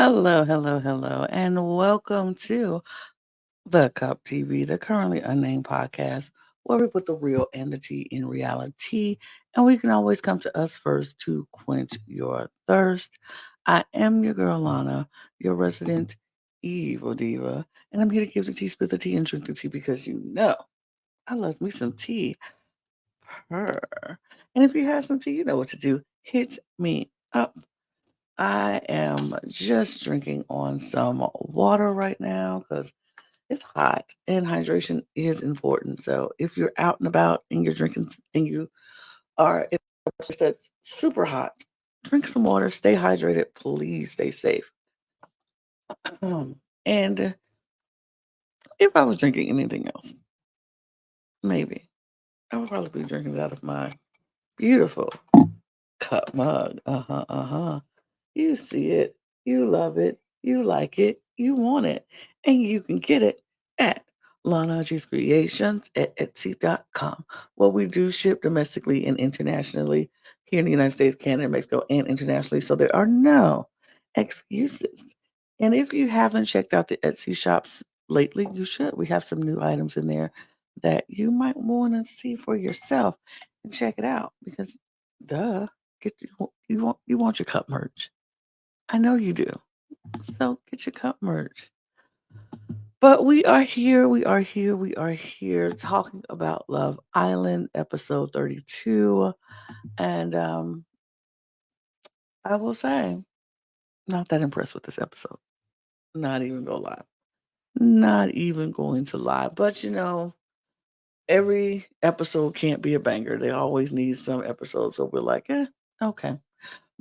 Hello, hello, hello, and welcome to the Cup TV, the Currently Unnamed Podcast, where we put the real and the tea in reality, and we can always come to us first to quench your thirst. I am your girl Lana, your resident evil diva, and I'm here to give the tea, spill the tea, and drink the tea because you know I love me some tea. Purr. And if you have some tea, you know what to do. Hit me up. I am just drinking on some water right now because it's hot and hydration is important. So if you're out and about and you're drinking and you are in a place that's super hot, drink some water, stay hydrated, please stay safe. And if I was drinking anything else, maybe I would probably be drinking it out of my beautiful cup mug. Uh huh, uh huh. You see it, you love it, you like it, you want it, and you can get it at Lana's Creations at Etsy.com. Well, we do ship domestically and internationally here in the United States, Canada, Mexico, and internationally, so there are no excuses. And if you haven't checked out the Etsy shops lately, you should. We have some new items in there that you might want to see for yourself and check it out because, duh, you want your cup merch. I know you do. So get your cup merch. But we are here, we are here, we are here talking about Love Island episode 32. And I will say, not that impressed with this episode. Not even gonna lie. Not even going to lie. But every episode can't be a banger. They always need some episodes. So we're like, okay.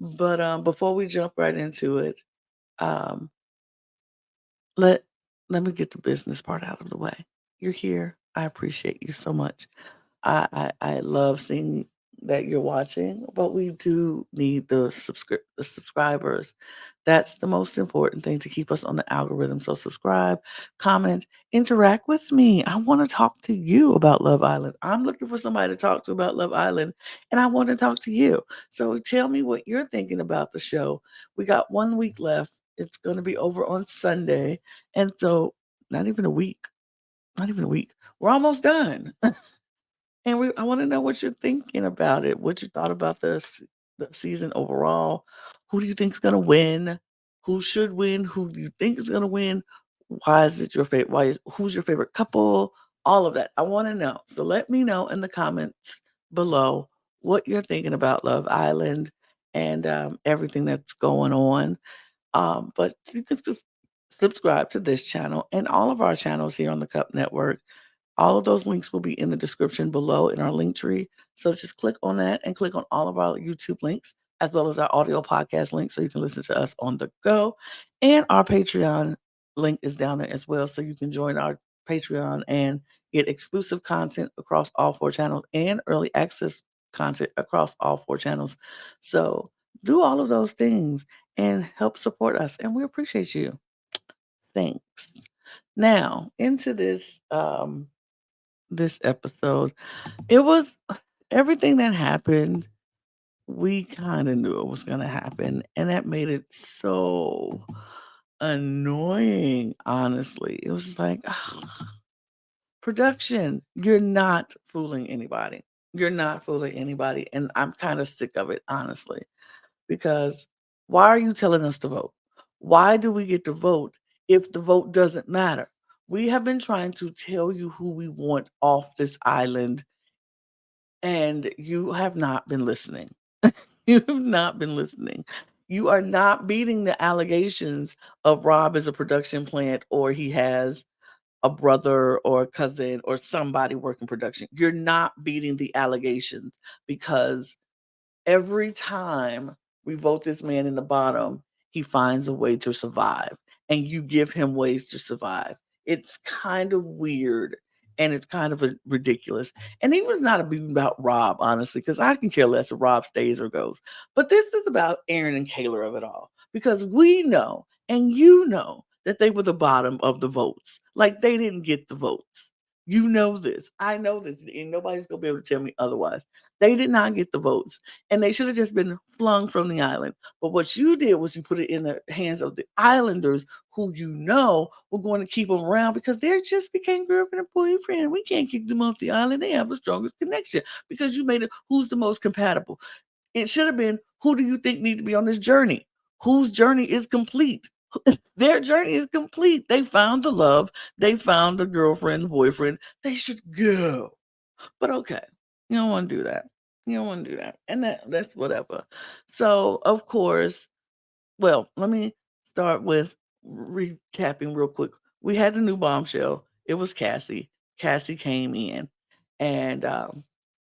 But before we jump right into it, um, let let me get the business part out of the way. You're here. I appreciate you so much. I love seeing that you're watching, but we do need the subscribers. That's the most important thing to keep us on the algorithm. So subscribe, comment, interact with me. I want to talk to you about Love Island. I'm looking for somebody to talk to about Love Island, and I want to talk to you. So tell me what you're thinking about the show. We got 1 week left. It's going to be over on Sunday, and so not even a week. Not even a week. We're almost done. And I want to know what you're thinking about it. What you thought about the season overall. Who do you think is going to win? Who should win? Who do you think is going to win? Why is it your favorite? Who's your favorite couple? All of that. I want to know. So let me know in the comments below what you're thinking about Love Island and everything that's going on. But you can subscribe to this channel and all of our channels here on the Cup Network. All of those links will be in the description below in our link tree. So just click on that and click on all of our YouTube links as well as our audio podcast link so you can listen to us on the go. And our Patreon link is down there as well. So you can join our Patreon and get exclusive content across all four channels and early access content across all four channels. So do all of those things and help support us. And we appreciate you. Thanks. Now, into this episode. It was everything that happened, we kind of knew it was going to happen. And that made it so annoying, honestly. It was like, production, you're not fooling anybody. You're not fooling anybody. And I'm kind of sick of it, honestly, because why are you telling us to vote? Why do we get to vote if the vote doesn't matter? We have been trying to tell you who we want off this island and you have not been listening. You have not been listening. You are not beating the allegations of Rob as a production plant or he has a brother or a cousin or somebody working production. You're not beating the allegations because every time we vote this man in the bottom, he finds a way to survive, and you give him ways to survive. It's kind of weird and it's kind of ridiculous. And it was not about Rob, honestly, because I can care less if Rob stays or goes. But this is about Aaron and Kayla of it all because we know and you know that they were the bottom of the votes. Like they didn't get the votes. You know this. I know this. And nobody's going to be able to tell me otherwise. They did not get the votes. And they should have just been flung from the island. But what you did was you put it in the hands of the islanders who you know were going to keep them around because they just became girlfriend and boyfriend. We can't kick them off the island. They have the strongest connection because you made it who's the most compatible. It should have been who do you think need to be on this journey? Whose journey is complete? Their journey is complete. They found the love. They found the girlfriend, boyfriend. They should go. But okay, you don't want to do that. You don't want to do that. And that's whatever. So, of course, well, let me start with recapping real quick. We had the new bombshell. It was Cassie. Cassie came in and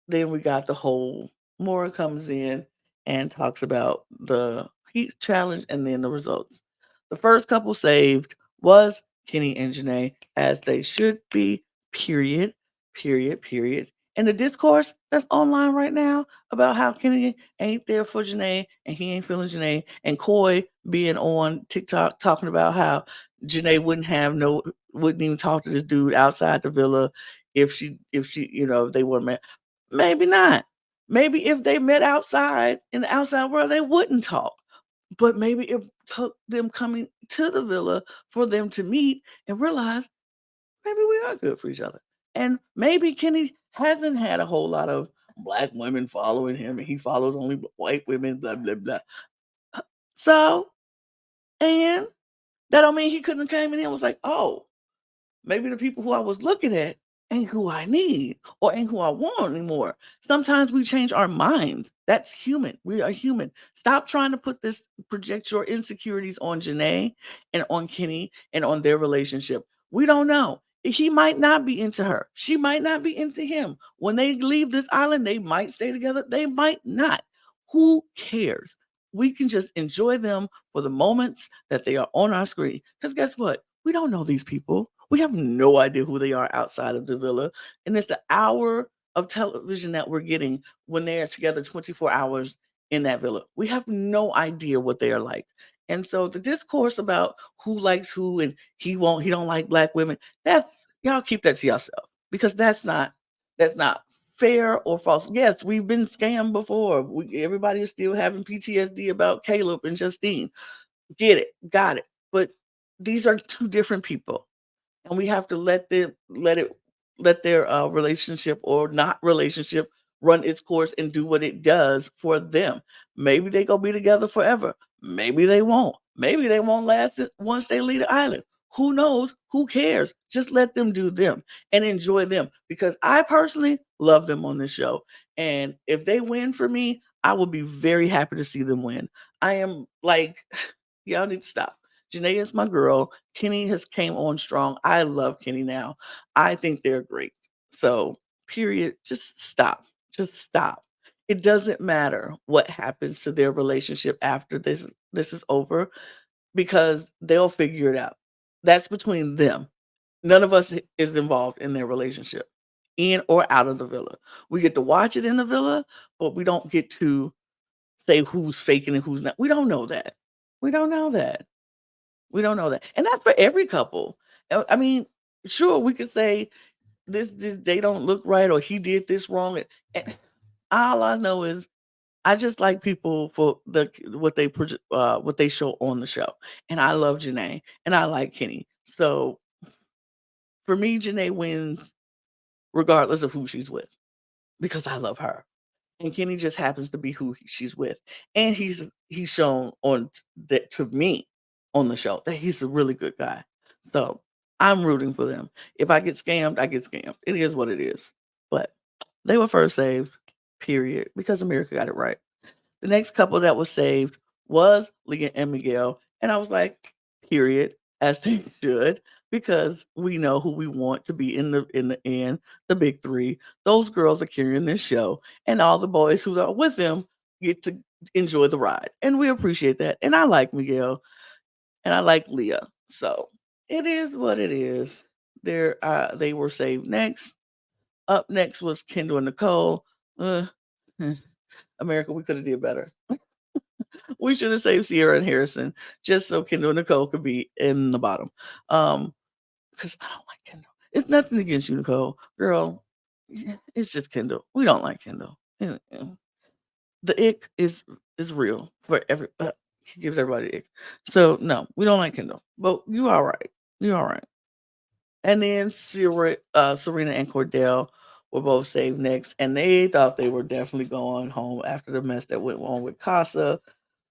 then we got the whole Mora comes in and talks about the heat challenge and then the results. The first couple saved was Kenny and Janae, as they should be, period, period, period. And the discourse that's online right now about how Kenny ain't there for Janae and he ain't feeling Janae, and Coy being on TikTok talking about how Janae wouldn't even talk to this dude outside the villa if she they were met. Maybe not. Maybe if they met outside in the outside world, they wouldn't talk. But maybe it took them coming to the villa for them to meet and realize maybe we are good for each other. And maybe Kenny hasn't had a whole lot of black women following him and he follows only white women, blah, blah, blah. So, and that don't mean he couldn't have came in and was like, oh, maybe the people who I was looking at ain't who I need or ain't who I want anymore. Sometimes we change our minds. That's human. We are human. Stop trying to project your insecurities on Janae and on Kenny and on their relationship. We don't know. He might not be into her. She might not be into him. When they leave this island, they might stay together. They might not. Who cares? We can just enjoy them for the moments that they are on our screen. Because guess what? We don't know these people. We have no idea who they are outside of the villa. And it's the hour of television that we're getting when they are together 24 hours in that villa. We have no idea what they are like. And so the discourse about who likes who and he don't like black women, that's y'all keep that to yourself because that's not fair or false. Yes, we've been scammed before. Everybody is still having PTSD about Caleb and Justine. Get it, got it. But these are two different people and we have to let their relationship or not relationship run its course and do what it does for them. Maybe they go be together forever. Maybe they won't. Maybe they won't last once they leave the island. Who knows? Who cares? Just let them do them and enjoy them because I personally love them on this show. And if they win for me, I will be very happy to see them win. I am like, y'all need to stop. Janae is my girl. Kenny has came on strong. I love Kenny now. I think they're great. So, period. Just stop. Just stop. It doesn't matter what happens to their relationship after this is over because they'll figure it out. That's between them. None of us is involved in their relationship, in or out of the villa. We get to watch it in the villa, but we don't get to say who's faking and who's not. We don't know that. We don't know that. We don't know that. And that's for every couple. I mean, sure, we could say this they don't look right or he did this wrong. And all I know is I just like people for what they show on the show. And I love Janae and I like Kenny. So for me, Janae wins regardless of who she's with because I love her. And Kenny just happens to be who she's with, and he's shown on that to me on the show that he's a really good guy. So I'm rooting for them. If I get scammed, I get scammed. It is what it is. But they were first saved, period, because America got it right. The next couple that was saved was Leah and Miguel. And I was like, period, as they should, because we know who we want to be in the end, the big three. Those girls are carrying this show, and all the boys who are with them get to enjoy the ride. And we appreciate that. And I like Miguel and I like Leah. So it is what it is. They were saved next. Up next was Kendall and Nicole. Uh, America, we could have did better. We should have saved Sierra and Harrison just so Kendall and Nicole could be in the bottom. Because I don't like Kendall. It's nothing against you, Nicole. Girl, yeah, it's just Kendall. We don't like Kendall. The ick is real for every he gives everybody the ick. So no, we don't like Kendall. But you all right. You all right. And then Serena and Cordell were both saved next, and they thought they were definitely going home after the mess that went on with Casa.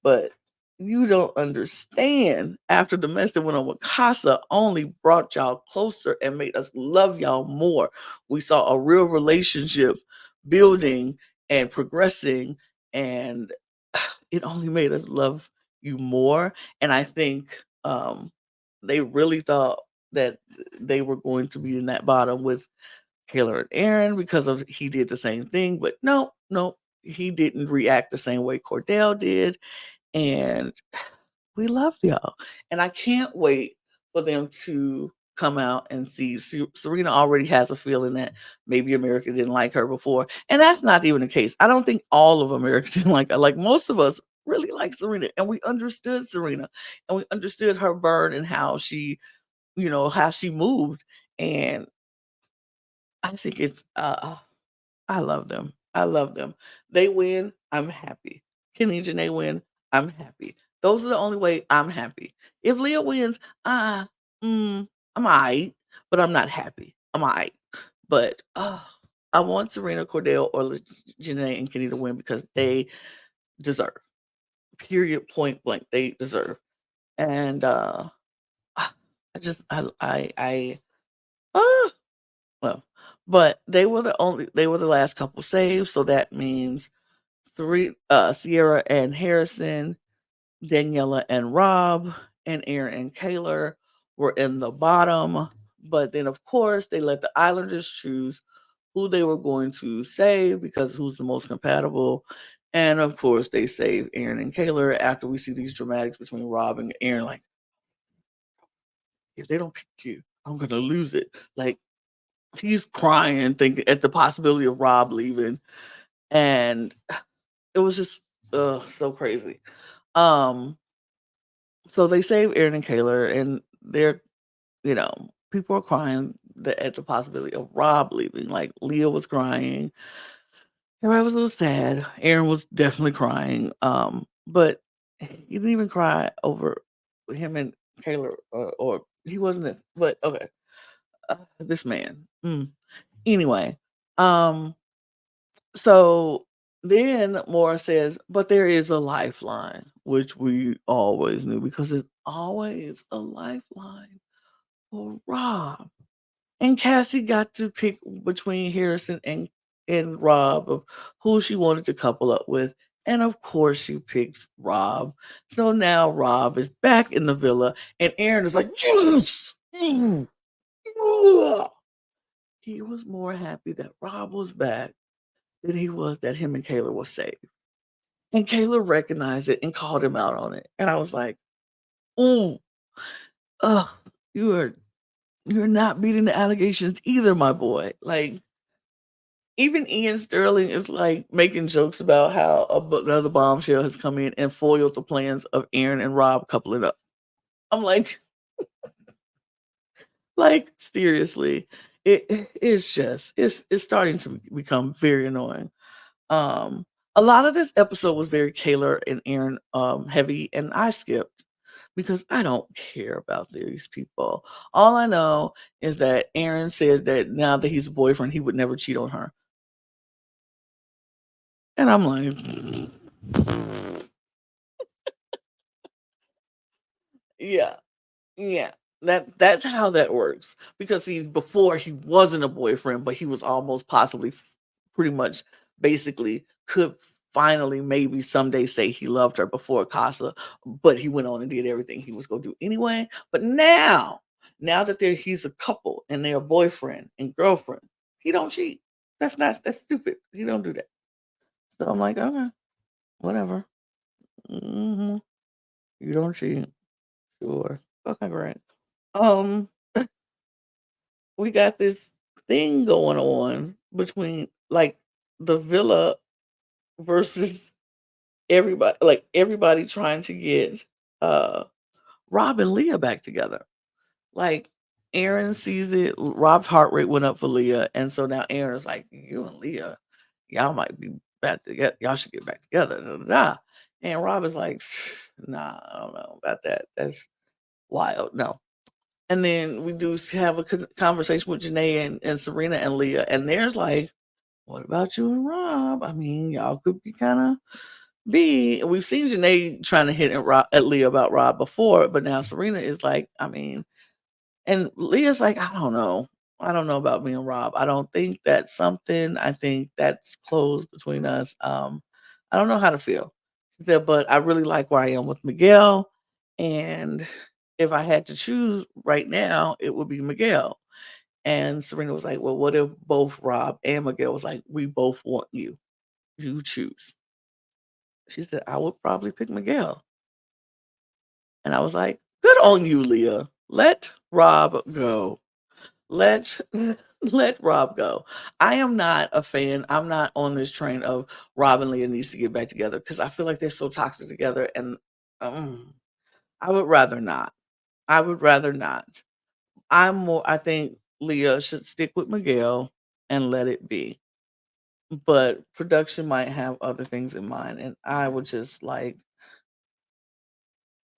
But you don't understand. After the mess that went on with Casa only brought y'all closer and made us love y'all more. We saw a real relationship building and progressing, and it only made us love you more. And I think they really thought that they were going to be in that bottom with Taylor and Aaron because of he did the same thing, but no, no, he didn't react the same way Cordell did, and we loved y'all. And I can't wait for them to come out and see. Serena already has a feeling that maybe America didn't like her before, and that's not even the case. I don't think all of America didn't like her. Like most of us really like Serena, and we understood Serena, and we understood her burn and how she, how she moved. And I think it's I love them. I love them. They win, I'm happy. Kenny and Janae win, I'm happy. Those are the only way I'm happy. If Leah wins, I'm alright, but I'm not happy. I'm alright. But I want Serena Cordell or Janae and Kenny to win because they deserve. Period. Point blank. They deserve. And I just I ah well, but they were the last couple saves, so that means Sierra and Harrison, Daniela and Rob, and Aaron and Kaylor were in the bottom. But then, of course, they let the Islanders choose who they were going to save because who's the most compatible. And of course, they save Aaron and Kaylor after we see these dramatics between Rob and Aaron. Like, if they don't pick you, I'm going to lose it. Like, he's crying, thinking at the possibility of Rob leaving. And it was just so crazy. Um, so they save Aaron and Kaylor, and they're, people are crying at the possibility of Rob leaving. Like Leah was crying, everybody was a little sad. Aaron was definitely crying. But he didn't even cry over him and Kaylor, or he wasn't. But okay, this man. Anyway, um, so then Maura says, but there is a lifeline, which we always knew because it's always a lifeline for Rob. And Cassie got to pick between Harrison and Rob of who she wanted to couple up with. And of course, she picks Rob. So now Rob is back in the villa, and Aaron is like, yes! He was more happy that Rob was back than he was that him and Kayla were safe. And Kayla recognized it and called him out on it. And I was like, "Mm, ugh, you are you're not beating the allegations either, my boy." Like even Ian Sterling is like making jokes about how another bombshell has come in and foiled the plans of Aaron and Rob coupling up. I'm like seriously, it's just it's starting to become very annoying. Um, a lot of this episode was very Kayla and Aaron heavy, and I skipped because I don't care about these people. All I know is that Aaron says that now that he's a boyfriend, he would never cheat on her. And I'm like, yeah, yeah. That's how that works. Because see, before he wasn't a boyfriend, but he was almost possibly pretty much basically could finally maybe someday say he loved her before Casa, but he went on and did everything he was gonna do anyway. But now that he's a couple and they're boyfriend and girlfriend, he don't cheat. That's stupid. He don't do that. So I'm like, okay, whatever. hmm You don't cheat. Sure. Okay, great. Um, we got this thing going on between like the villa versus everybody, like everybody trying to get uh Rob and Leah back together. Like Aaron sees it, Rob's heart rate went up for Leah, and so now Aaron is like, "You and Leah, y'all might be back together. Y'all should get back together." Da, da, da. And Rob is like, "Nah, I don't know about that. That's wild. No." And then we do have a conversation with Janae and Serena and Leah, and there's like, "What about you and Rob? I mean, y'all could be kind of be." We've seen Janae trying to hit at Leah about Rob before, but now Serena is like, I mean, and Leah's like, "I don't know. I don't know about me and Rob. I don't think that's something. I think that's closed between us. I don't know how to feel." She said, "But I really like where I am with Miguel. And if I had to choose right now, it would be Miguel." And Serena was like, "Well, what if both Rob and Miguel was like, we both want you. You choose." She said, "I would probably pick Miguel." And I was like, "Good on you, Leah. Let Rob go. Let let Rob go." I am not a fan. I'm not on this train of Rob and Leah needs to get back together because I feel like they're so toxic together, and um, I would rather not. I would rather not. I think Leah should stick with Miguel and let it be. But production might have other things in mind, and I would just like,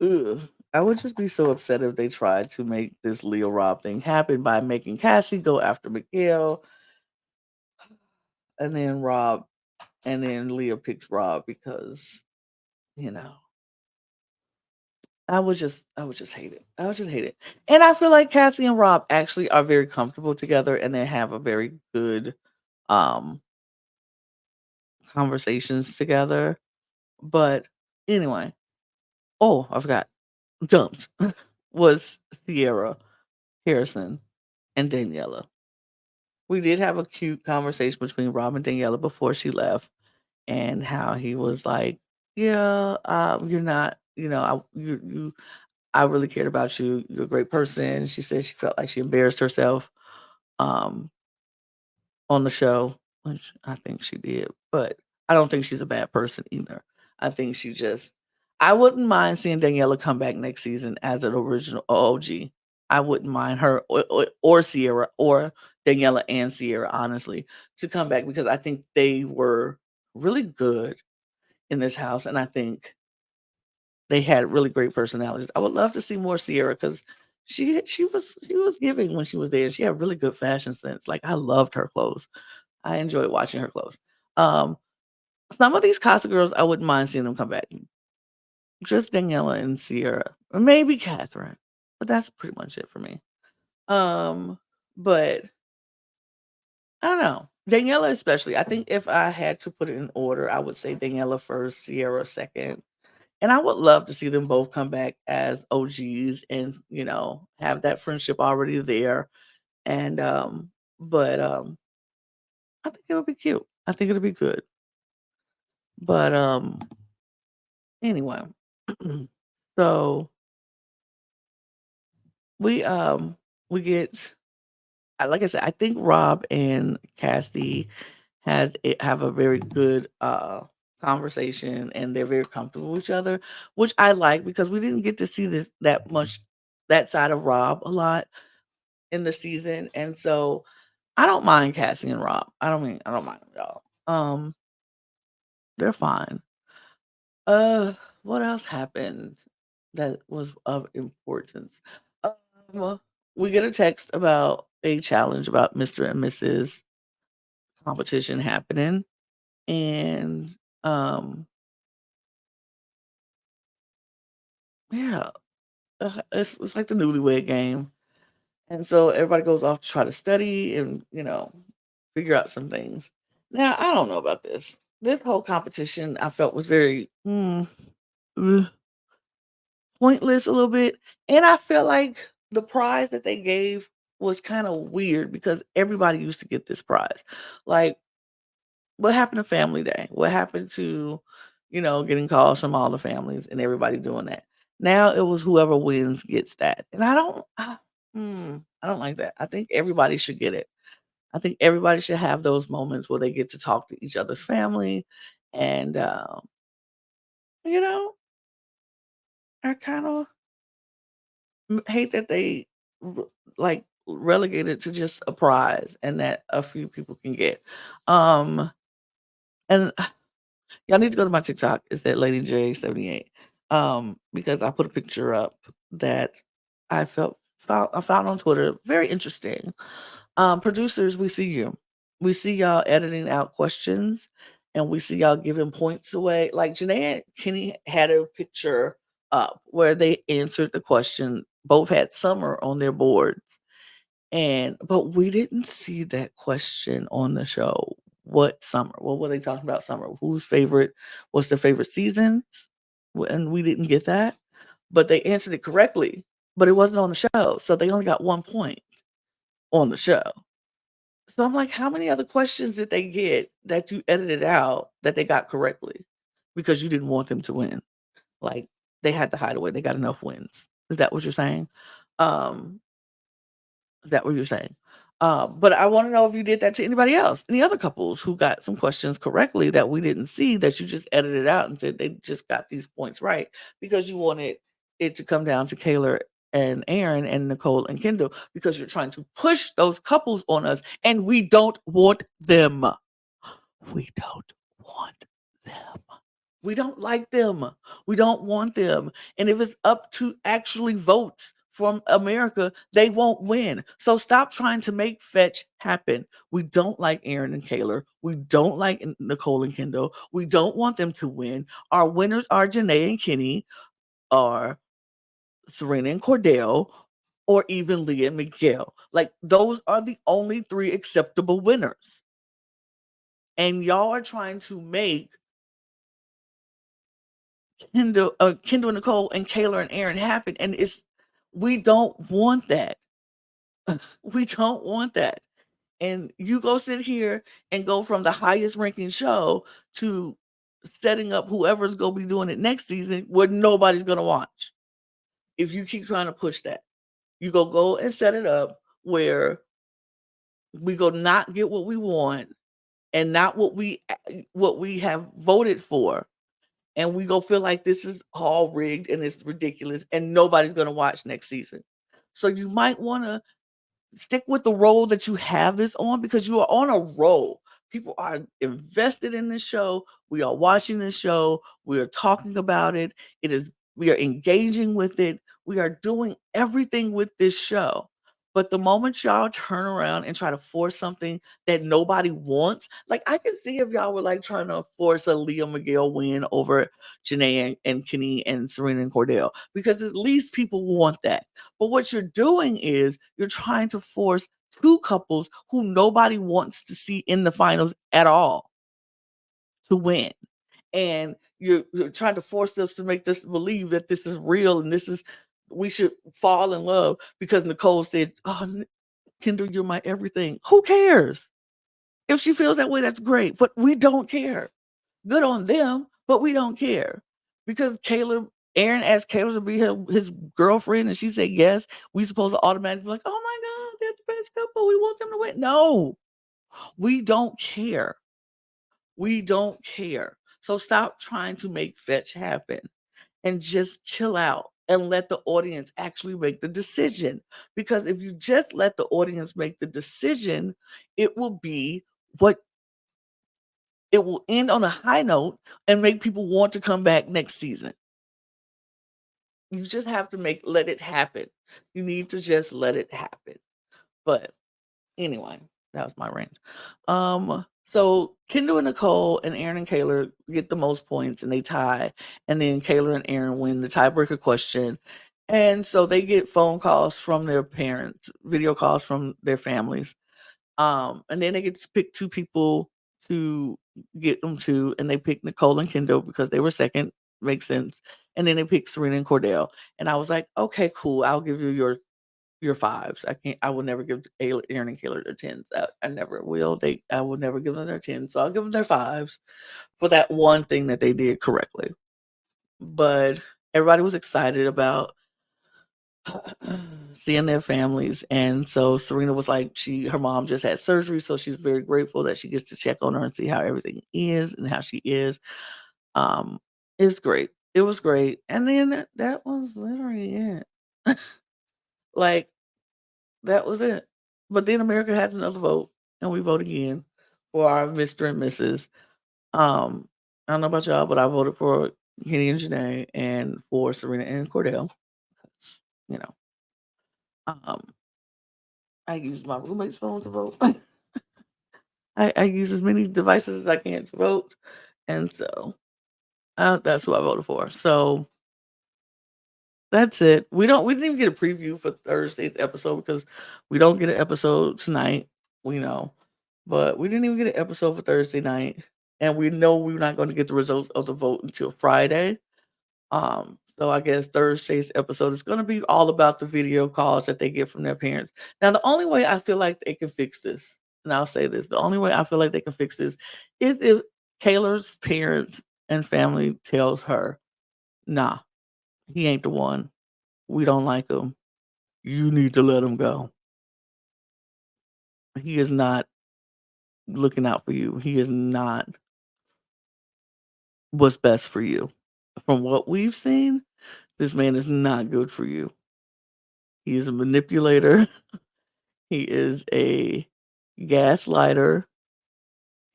ugh. I would just be so upset if they tried to make this Leah Rob thing happen by making Cassie go after Miguel, and then Rob, and then Leah picks Rob because, you know, I would just hate it. I would just hate it. And I feel like Cassie and Rob actually are very comfortable together and they have a very good um conversations together. But anyway, oh, I forgot. Dumped was Sierra, Harrison, and Daniela. We did have a cute conversation between Rob and Daniela before she left, and how he was like, "Yeah, you're not, I really cared about you. You're a great person." She said she felt like she embarrassed herself um, on the show, which I think she did, but I don't think she's a bad person either. I think she just, I wouldn't mind seeing Daniela come back next season as an original OG. I wouldn't mind her or Sierra or Daniela and Sierra, honestly, to come back because I think they were really good in this house. And I think they had really great personalities. I would love to see more Sierra because she was giving when she was there. She had really good fashion sense. Like I loved her clothes. I enjoyed watching her clothes. Um, some of these Casa girls, I wouldn't mind seeing them come back. Just Daniela and Sierra, or maybe Catherine, but that's pretty much it for me. Um, but I don't know. Daniela especially. I think if I had to put it in order, I would say Daniela first, Sierra second. And I would love to see them both come back as OGs and, have that friendship already there. And but I think it'll be cute. I think it'll be good. But anyway. So we we get like I said, I think Rob and Cassie have a very good conversation and they're very comfortable with each other, which I like because we didn't get to see this that much that side of Rob a lot in the season. And so I don't mind Cassie and Rob. I don't mind them at all. They're fine. Uh what else happened that was of importance? Um we get a text about a challenge about Mr. and Mrs. competition happening. And yeah, it's like the newlywed game. And so everybody goes off to try to study and, figure out some things. Now, I don't know about this. This whole competition I felt was very uh, pointless a little bit. And I feel like the prize that they gave was kind of weird because everybody used to get this prize. Like, what happened to Family Day? What happened to, getting calls from all the families and everybody doing that? Now it was whoever wins gets that. And I don't like that. I think everybody should get it. I think everybody should have those moments where they get to talk to each other's family. And, you know, I kind of hate that they like relegated to just a prize and that a few people can get. Um, and y'all need to go to my TikTok. It's that Lady J78. Because I put a picture up that I found on Twitter. Very interesting. Producers, we see you. We see y'all editing out questions and we see y'all giving points away. Like Janae and Kenny had a picture up where they answered the question. Both had summer on their boards. But we didn't see that question on the show. What summer? What were they talking about summer? Whose favorite was their favorite seasons? And we didn't get that. But they answered it correctly. But it wasn't on the show. So they only got 1 point on the show. So I'm like, how many other questions did they get that you edited out that they got correctly? Because you didn't want them to win. Like they had to hide away. They got enough wins. Is that what you're saying? Um, Is that what you're saying? But I want to know if you did that to anybody else, any other couples who got some questions correctly that we didn't see that you just edited out and said they just got these points right because you wanted it to come down to Kayla and Aaron and Nicole and Kendall because you're trying to push those couples on us and we don't want them. We don't want them. We don't like them. We don't want them. And if it's up to actually votes from America, they won't win. So stop trying to make fetch happen. We don't like Aaron and Kayla. We don't like Nicole and Kendall. We don't want them to win. Our winners are Janae and Kenny, or Serena and Cordell, or even Leah and Miguel. Like those are the only three acceptable winners. And y'all are trying to make Kendall, Nicole, and Kayla and Aaron happen, and we don't want that. We don't want that. And you go sit here and go from the highest ranking show to setting up whoever's gonna be doing it next season where nobody's gonna watch. If you keep trying to push that, you go and set it up where we go not get what we want and not what we have voted for, and we go feel like this is all rigged and it's ridiculous and nobody's going to watch next season. So you might want to stick with the role that you have this on because you are on a roll. People are invested in this show. We are watching this show. We are talking about it. We are engaging with it. We are doing everything with this show. But the moment y'all turn around and try to force something that nobody wants, like I can see if y'all were like trying to force a Leah Miguel win over Janae and Kenny and Serena and Cordell, because at least people want that. But what you're doing is you're trying to force two couples who nobody wants to see in the finals at all to win. And you're trying to force us to make this believe that this is real and we should fall in love because Nicole said, "Oh, Kendall, you're my everything." Who cares? If she feels that way, that's great. But we don't care. Good on them, but we don't care. Because Aaron asked Kayla to be his girlfriend and she said yes. We supposed to automatically be like, oh my God, they're the best couple. We want them to win. No, we don't care. We don't care. So stop trying to make fetch happen and just chill out and let the audience actually make the decision. Because if you just let the audience make the decision, it will be what it will end on a high note and make people want to come back next season. You just have to let it happen. You need to just let it happen. But anyway, that was my rant. So Kendall and Nicole and Aaron and Kayla get the most points and they tie, and then Kayla and Aaron win the tiebreaker question. And so they get phone calls from their parents, video calls from their families. And then they get to pick two people to get them to, and they pick Nicole and Kendall because they were second. Makes sense. And then they pick Serena and Cordell. And I was like, okay, cool. I'll give you your fives. I will never give Aaron and Kayla their tens. I never will. I will never give them their tens. So I'll give them their fives for that one thing that they did correctly. But everybody was excited about seeing their families. And so Serena was like, her mom just had surgery, so she's very grateful that she gets to check on her and see how everything is and how she is. Um, it was great. It was great. And then that was literally it. Like That was it. But then America has another vote, and we vote again for our Mr. and Mrs. I don't know about y'all, but I voted for Kenny and Janae and for Serena and Cordell. You know, um, I used my roommate's phone to vote. I use as many devices as I can to vote, and so that's who I voted for. So that's it. We didn't even get a preview for Thursday's episode because we don't get an episode tonight. We know, but we didn't even get an episode for Thursday night, and we know we're not going to get the results of the vote until Friday. So I guess Thursday's episode is going to be all about the video calls that they get from their parents. Now, the only way I feel like they can fix this, and I'll say this, the only way I feel like they can fix this is if Kayla's parents and family tells her, nah, he ain't the one. We don't like him. You need to let him go. He is not looking out for you. He is not what's best for you. From what we've seen, this man is not good for you. He is a manipulator. He is a gaslighter.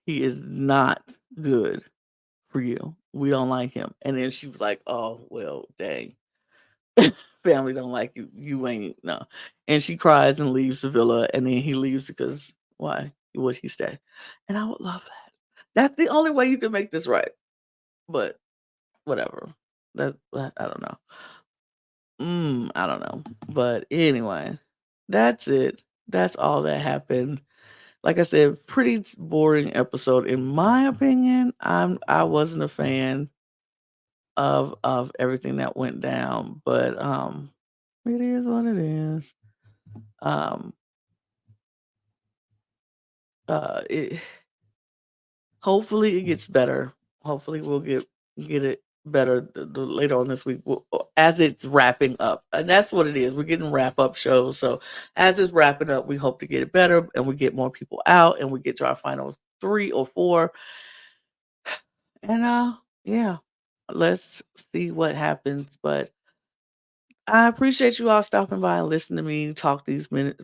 He is not good for you. We don't like him. And then she was like, oh, well, dang. Family don't like you. You ain't no. And she cries and leaves the villa. And then he leaves because why would he stay? And I would love that. That's the only way you can make this right. But whatever. I don't know. I don't know. But anyway, that's it. That's all that happened. Like I said, pretty boring episode in my opinion. I wasn't a fan of everything that went down, but it is what it is. Um it hopefully it gets better. Hopefully we'll get it better later on this week as it's wrapping up. And that's what it is. We're getting wrap up shows. So as it's wrapping up, we hope to get it better and we get more people out and we get to our final 3 or 4. And yeah, let's see what happens. But I appreciate you all stopping by and listening to me talk these minutes,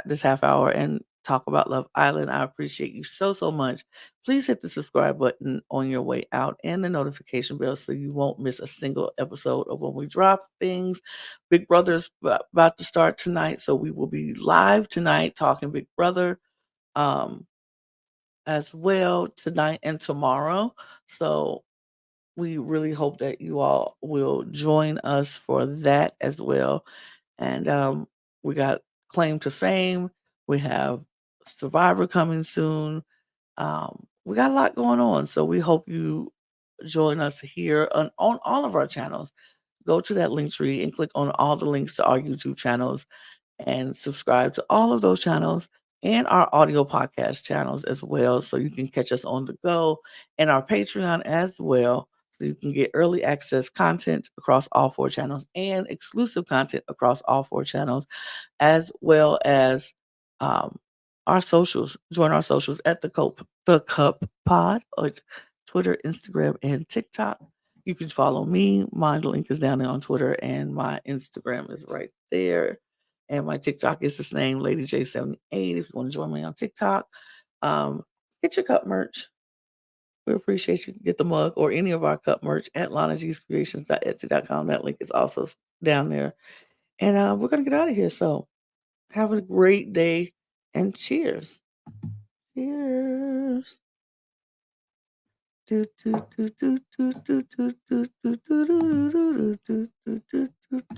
this half hour, and talk about Love Island. I appreciate you so, so much. Please hit the subscribe button on your way out and the notification bell so you won't miss a single episode of when we drop things. Big Brother's about to start tonight, so we will be live tonight talking Big Brother as well tonight and tomorrow. So we really hope that you all will join us for that as well. And we got Claim to Fame. We have Survivor coming soon. We got a lot going on. So we hope you join us here on all of our channels. Go to that link tree and click on all the links to our YouTube channels and subscribe to all of those channels and our audio podcast channels as well. So you can catch us on the go and our Patreon as well. So you can get early access content across all 4 channels and exclusive content across all 4 channels, as well as um, our socials. Join our socials at the Cup Pod on Twitter, Instagram, and TikTok. You can follow me. My link is down there on Twitter, and my Instagram is right there. And my TikTok is the same, Lady J78. If you want to join me on TikTok, get your cup merch. We appreciate you. Get the mug or any of our cup merch at lanagcreations.etsy.com. That link is also down there. And we're going to get out of here. So have a great day and cheers. Cheers. Do, do, do, do, do, do, do, do, do, do, do, do, do, do, do, do.